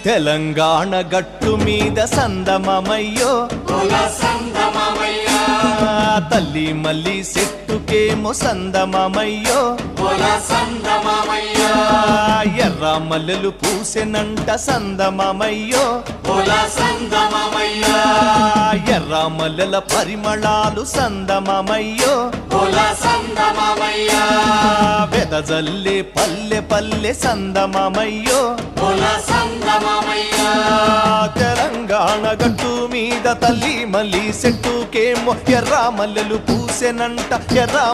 తెలంగాణ గట్టు మీద సందమమయ్యో తల్లి మల్లి చెట్టుకేమో సందమమయ్యో ఎర్ర మల్లెలు పూసెనంట సందమమయ్యో ఎర్ర మల్లెల పరిమళాలు సందమమయ్యో వెదజల్లే పల్లె పల్లె సందమమయ్యో తెలంగాణ గట్టు మీద తల్లి మల్లి చెట్టుకేమో ఎర్ర మల్లెలు పూసెనంట ఎర్ర